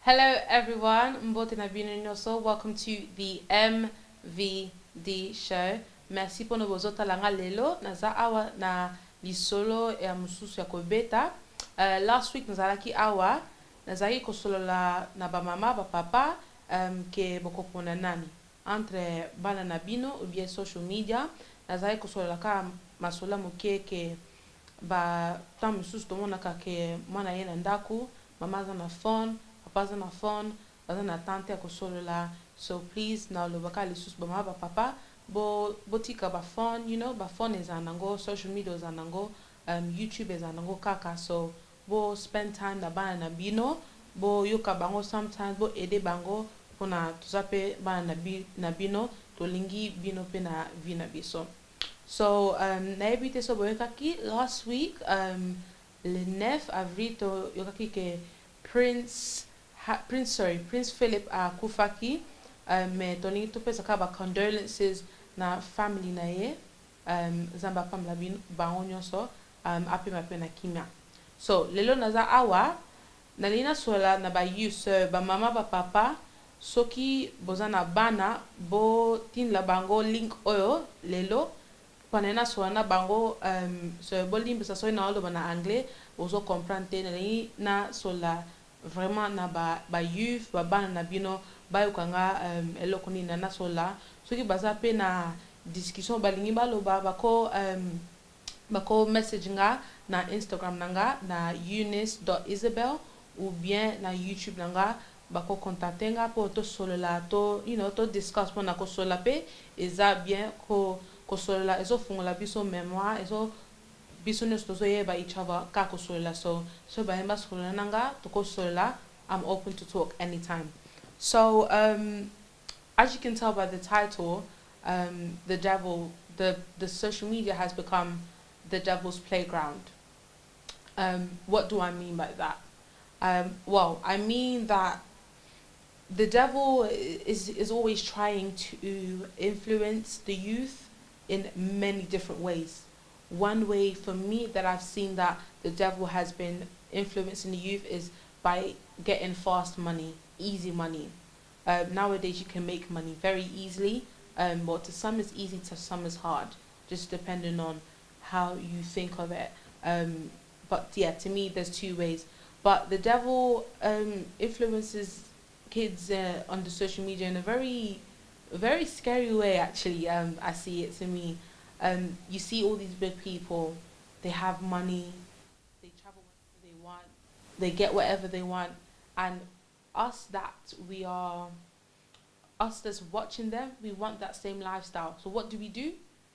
Hello everyone, Mbote Nabino Nyoso. Welcome to the MVD show. Merci pour nous bozota langa lelo. Naza awa na lisolo ya mususu ya kobeta. Last week nazalaki awa. Nazaki kosolo la na ba mama, ba papa ke boko pona nani. Entre bana nabino ou bien social media. Nazaki kosolo la ka masola muke ke ba tam mususu tomona ka ke mwana yena ndaku. Mama za na phone. Papa's on my phone, baza na tante ya kosolola. So please now lobaka lisus bama ba papa bo tika ba phone, ba phone is anango, social media is anango, YouTube is anango kaka. So bo spend time na bana na bino, bo yoka bango sometimes bo ede bango pona tusape bana na bino to lingi bino pe na vina biso. So na ebite so boyokaki last week le 9 avril to yokaki ke Prince Philip Kufaki me toni to pesa kaba condolences na family na ye zamba pamla baonyo so api mapena kimya. So lelo naza awa nalina sola na ba youth ba mama ba papa soki bozana bana bo tin la bango link oyo lelo panena soana bango so bo limba so na olo bana anglais ozo comprendre na sola vraiment na ba youth ba bana na bino ba yokanga eloko ni na sola soki baza pe na discussion balingi baloba bako message nga na Instagram nanga na eunice.isabel ou bien na YouTube nanga bako contacter nga po to solola to to discuss po na ko sola pe eza bien ko solola ezo fungola biso mémoire ezo business to ba each other kako sola so ba emba sola nanga to ko sola. I'm open to talk anytime. So as you can tell by the title, the social media has become the devil's playground. What do I mean by that? Well, I mean that the devil is always trying to influence the youth in many different ways. One way for me that I've seen that the devil has been influencing the youth is by getting fast money, easy money. Nowadays you can make money very easily, but to some is easy, to some is hard, just depending on how you think of it. But yeah, to me there's two ways. But the devil influences kids on the social media in a very scary way actually. I see it to me. You see all these big people, they have money, they travel wherever they want, they get whatever they want, and us that's watching them, we want that same lifestyle. So what do?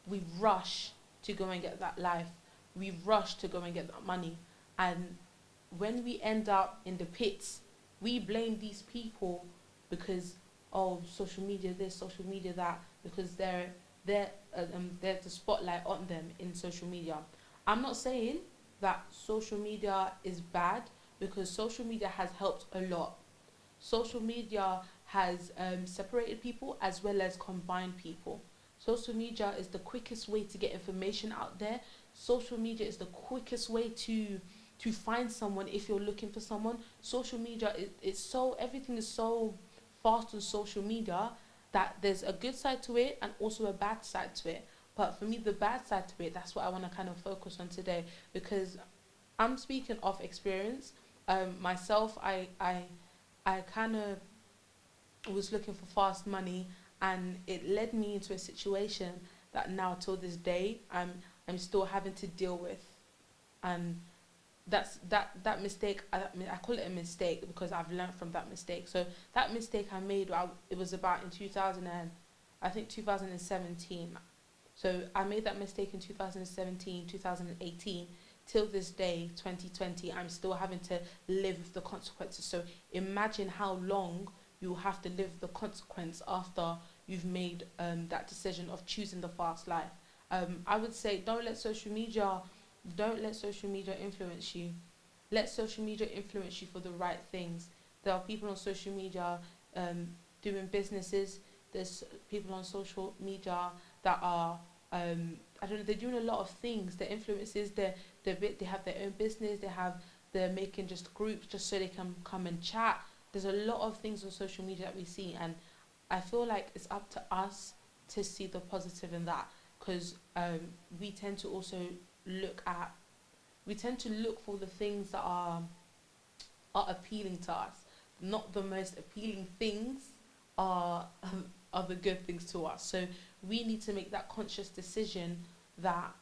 We rush to go and get that life. We rush to go and get that money. And when we end up in the pits, we blame these people because social media this, social media that, because there's the spotlight on them in social media. I'm not saying that social media is bad, because social media has helped a lot. Social media has separated people as well as combined people. Social media is the quickest way to get information out there. Social media is the quickest way to find someone if you're looking for someone. Social media, everything is so fast on social media that there's a good side to it and also a bad side to it. But for me, the bad side to it, that's what I want to kind of focus on today, because I'm speaking of experience. Myself, I kind of was looking for fast money, and it led me into a situation that now till this day I'm still having to deal with. And that mistake, I call it a mistake because I've learned from that mistake. So that mistake I made, it was about in 2017. So I made that mistake in 2017, 2018. Till this day, 2020, I'm still having to live with the consequences. So imagine how long you have to live with the consequence after you've made that decision of choosing the fast life. I would say don't let social media influence you. Let social media influence you for the right things. There are people on social media doing businesses. There's people on social media that are I don't know, they're doing a lot of things. They're influencers, they have their own business, they're making just groups just so they can come and chat. there's a lot of things on social media that we see, and I feel like it's up to us to see the positive in that, because we tend to also look at we tend to look for the things that are appealing to us. Not the most appealing things are are the good things to us. So we need to make that conscious decision that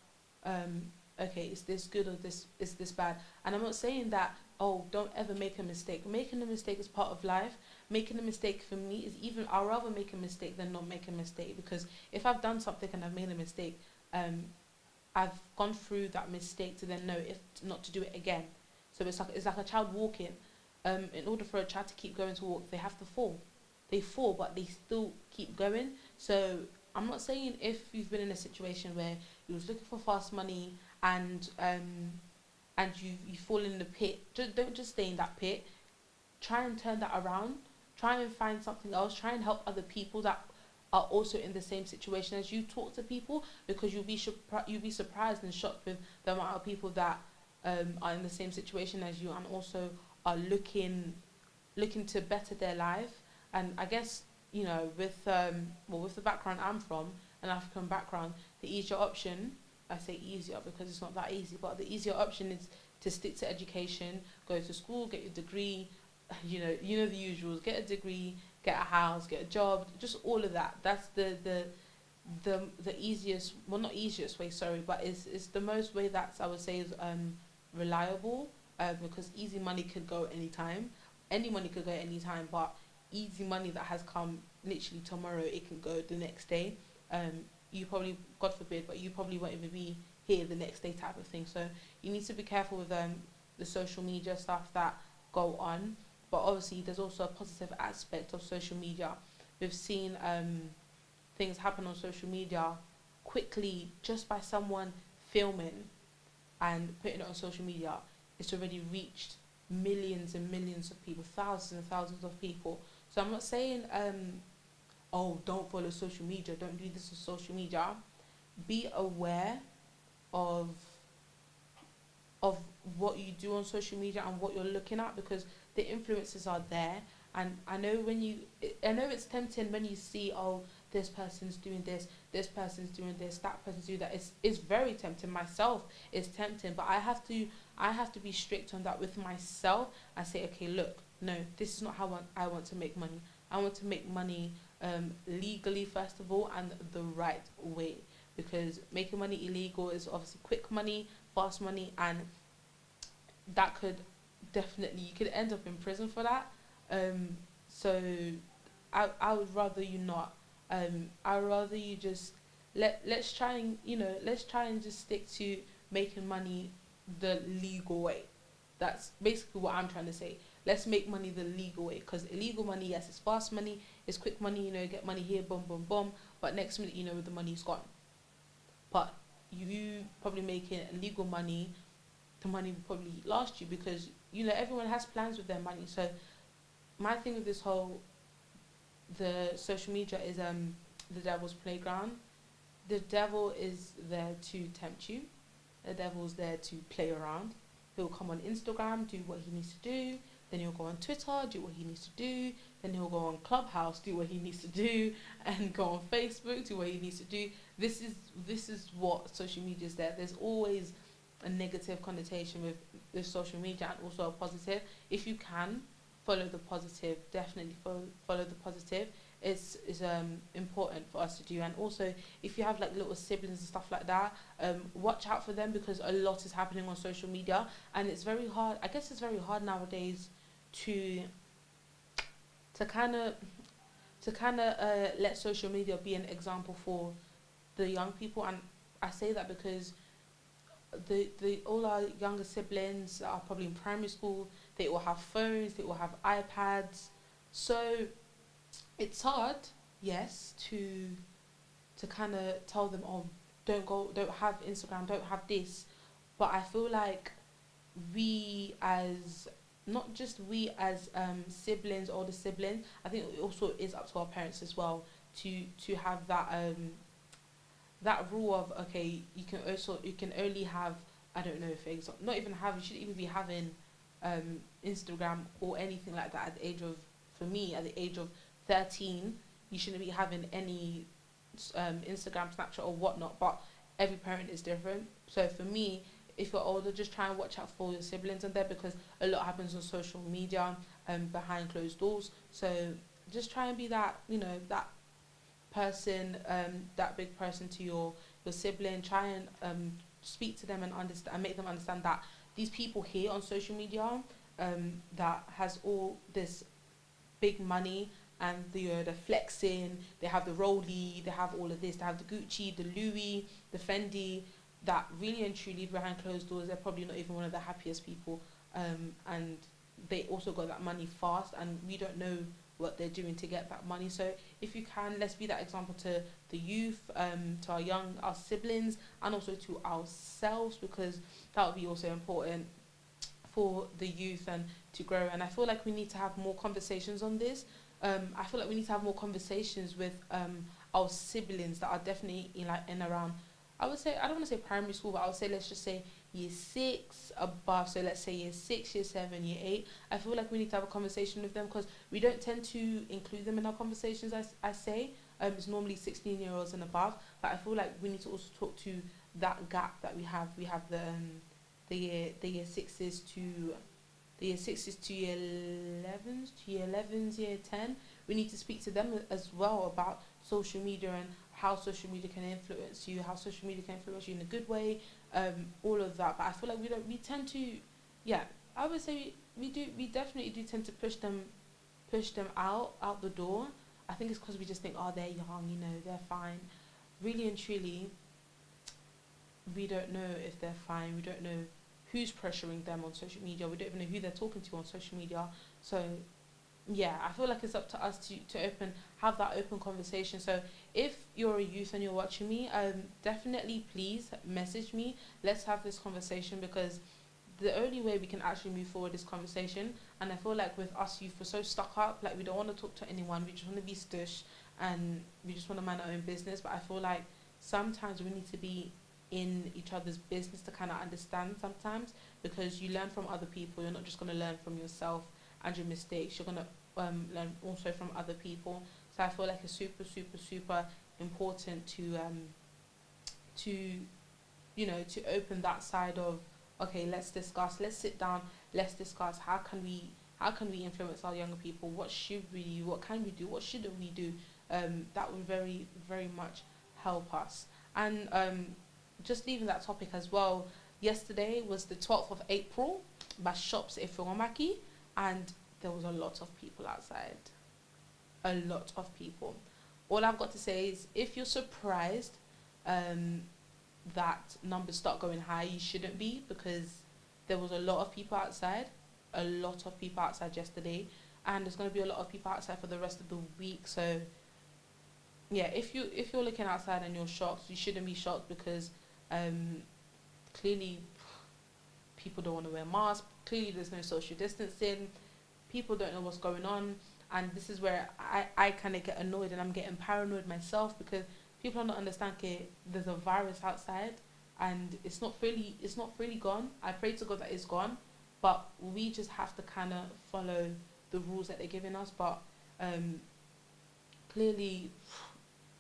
okay, is this good or this is this bad? And I'm not saying that, oh, don't ever make a mistake. Making a mistake is part of life. Making a mistake for me is, even I'd rather make a mistake than not make a mistake, because if I've done something and I've made a mistake, I've gone through that mistake to then know if not to do it again. So it's like a child walking. In order for a child to keep going to walk, they have to fall. They fall, but they still keep going. So I'm not saying if you've been in a situation where you was looking for fast money and you fall in the pit, don't just stay in that pit. Try and turn that around. Try and find something else. Try and help other people that are also in the same situation as you. Talk to people, because you'll be surprised and shocked with the amount of people that are in the same situation as you, and also are looking to better their life. And I guess, you know, with the background I'm from, an African background, the easier option, I say easier because it's not that easy, but the easier option is to stick to education, go to school, get your degree, you know the usuals, get a degree, get a house, get a job, just all of that. That's the easiest, well, not easiest way, sorry, but it's the most way that's, I would say, is reliable, because easy money could go anytime. Any money could go anytime, but easy money that has come literally tomorrow, it can go the next day. You probably, God forbid, but you probably won't even be here the next day, type of thing. So you need to be careful with the social media stuff that go on. But obviously there's also a positive aspect of social media. We've seen things happen on social media quickly just by someone filming and putting it on social media. It's already reached millions and millions of people, thousands and thousands of people. So I'm not saying, oh, don't follow social media, don't do this on social media. Be aware of what you do on social media and what you're looking at, because the influences are there. And I know it's tempting when you see, oh, this person's doing this person's doing this, that person's doing that. It's very tempting. Myself, it's tempting, but I have to be strict on that with myself and say, okay, look, no, this is not how I want to make money. I want to make money legally, first of all, and the right way, because making money illegal is obviously quick money, fast money, and that could definitely, you could end up in prison for that. So I would rather you not. I would rather you just let's try and just stick to making money the legal way. That's basically what I'm trying to say. Let's make money the legal way, because illegal money, yes, it's fast money, it's quick money, get money here, boom, boom, boom, but next minute, the money's gone. But you probably making illegal money, the money will probably last you, because, everyone has plans with their money. So my thing with this whole, the social media is the devil's playground. The devil is there to tempt you. The devil's there to play around. He'll come on Instagram, do what he needs to do. Then he'll go on Twitter, do what he needs to do. Then he'll go on Clubhouse, do what he needs to do, and go on Facebook, do what he needs to do. This is what social media is there. There's always a negative connotation with social media, and also a positive. If you can follow the positive, definitely follow the positive. It's important for us to do. And also, if you have like little siblings and stuff like that, watch out for them, because a lot is happening on social media, and it's very hard. I guess it's very hard nowadays to kind of let social media be an example for the young people. And I say that because the all our younger siblings are probably in primary school. They all have phones, they all have iPads, so it's hard, yes, to kind of tell them, oh, don't have Instagram, don't have this. But I feel like not just we as siblings, older siblings, I think it also is up to our parents as well to have that rule of, okay, you can only have, I don't know, things, not even have, you shouldn't even be having Instagram or anything like that at the age of, for me, at the age of 13, you shouldn't be having any Instagram, Snapchat, or whatnot. But every parent is different. So for me, if you're older, just try and watch out for your siblings and there, because a lot happens on social media behind closed doors. So just try and be that, that person, that big person to your sibling. Try and speak to them and understand, and make them understand that these people here on social media that has all this big money, and the flexing, they have the Rolly, they have all of this, they have the Gucci, the Louis, the Fendi, that really and truly behind closed doors, they're probably not even one of the happiest people, and they also got that money fast, and we don't know what they're doing to get that money. So if you can, let's be that example to the youth, to our siblings, and also to ourselves, because that would be also important for the youth and to grow. And I feel like we need to have more conversations on this. I feel like we need to have more conversations with our siblings that are definitely in around, I would say, I don't want to say primary school, but I would say, let's just say year 6 above. So let's say year 6, year 7, year 8. I feel like we need to have a conversation with them, because we don't tend to include them in our conversations, I say. It's normally 16-year-olds and above. But I feel like we need to also talk to that gap that we have. We have the year 6s to year 11s, year 10. We need to speak to them as well about social media and how social media can influence you, in a good way, all of that. But I feel like we tend to, yeah, I would say we definitely do tend to push them out the door. I think it's because we just think, oh, they're young, they're fine. Really and truly, we don't know if they're fine. We don't know who's pressuring them on social media. We don't even know who they're talking to on social media. So yeah, I feel like it's up to us to have that open conversation. So if you're a youth and you're watching me, definitely please message me. Let's have this conversation, because the only way we can actually move forward is conversation. And I feel like with us youth, we're so stuck up, like we don't want to talk to anyone, we just want to be stush, and we just want to mind our own business. But I feel like sometimes we need to be in each other's business to kind of understand sometimes, because you learn from other people. You're not just going to learn from yourself and your mistakes. You're going to learn also from other people. So I feel like it's super, super, super important to open that side of, okay, let's sit down, let's discuss how can we influence our younger people, what can we do, what shouldn't we do. That would very, very much help us. And just leaving that topic as well, yesterday was the 12th of April, by shops Efuromaki, and there was a lot of people outside. A lot of people. All I've got to say is, if you're surprised that numbers start going high, you shouldn't be, because there was a lot of people outside. A lot of people outside yesterday, and there's going to be a lot of people outside for the rest of the week. So yeah, if you're looking outside and you're shocked, you shouldn't be shocked, because clearly people don't want to wear masks. Clearly there's no social distancing. People don't know what's going on, and this is where I kind of get annoyed, and I'm getting paranoid myself, because people are not understanding, okay, there's a virus outside and it's not fully gone. I pray to God that it's gone, but we just have to kind of follow the rules that they're giving us. But clearly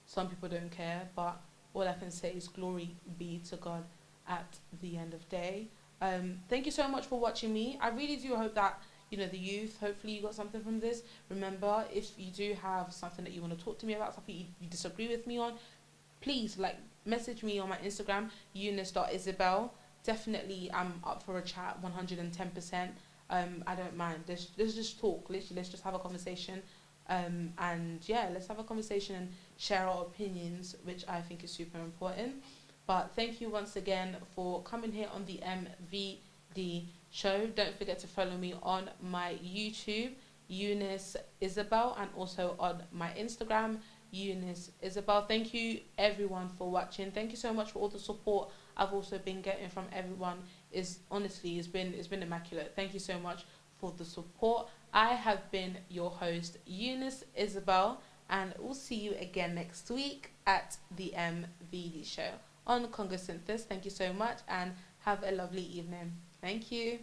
some people don't care, but all I can say is glory be to God at the end of the day. Thank you so much for watching me. I really do hope that, the youth, hopefully you got something from this. Remember, if you do have something that you want to talk to me about, something you disagree with me on, please, message me on my Instagram, eunice.isabel. Definitely, I'm up for a chat, 110%. I don't mind. Let's just talk. Literally, let's just have a conversation. And yeah, let's have a conversation and share our opinions, which I think is super important. But thank you once again for coming here on the MVD show. Don't forget to follow me on my YouTube, Eunice Isabel, and also on my Instagram, Eunice Isabel. Thank you everyone for watching. Thank you so much for all the support I've also been getting from everyone. It's been immaculate. Thank you so much for the support. I have been your host, Eunice Isabel, and we'll see you again next week at the MVD show on Congo Synthesis. Thank you so much, and have a lovely evening. Thank you.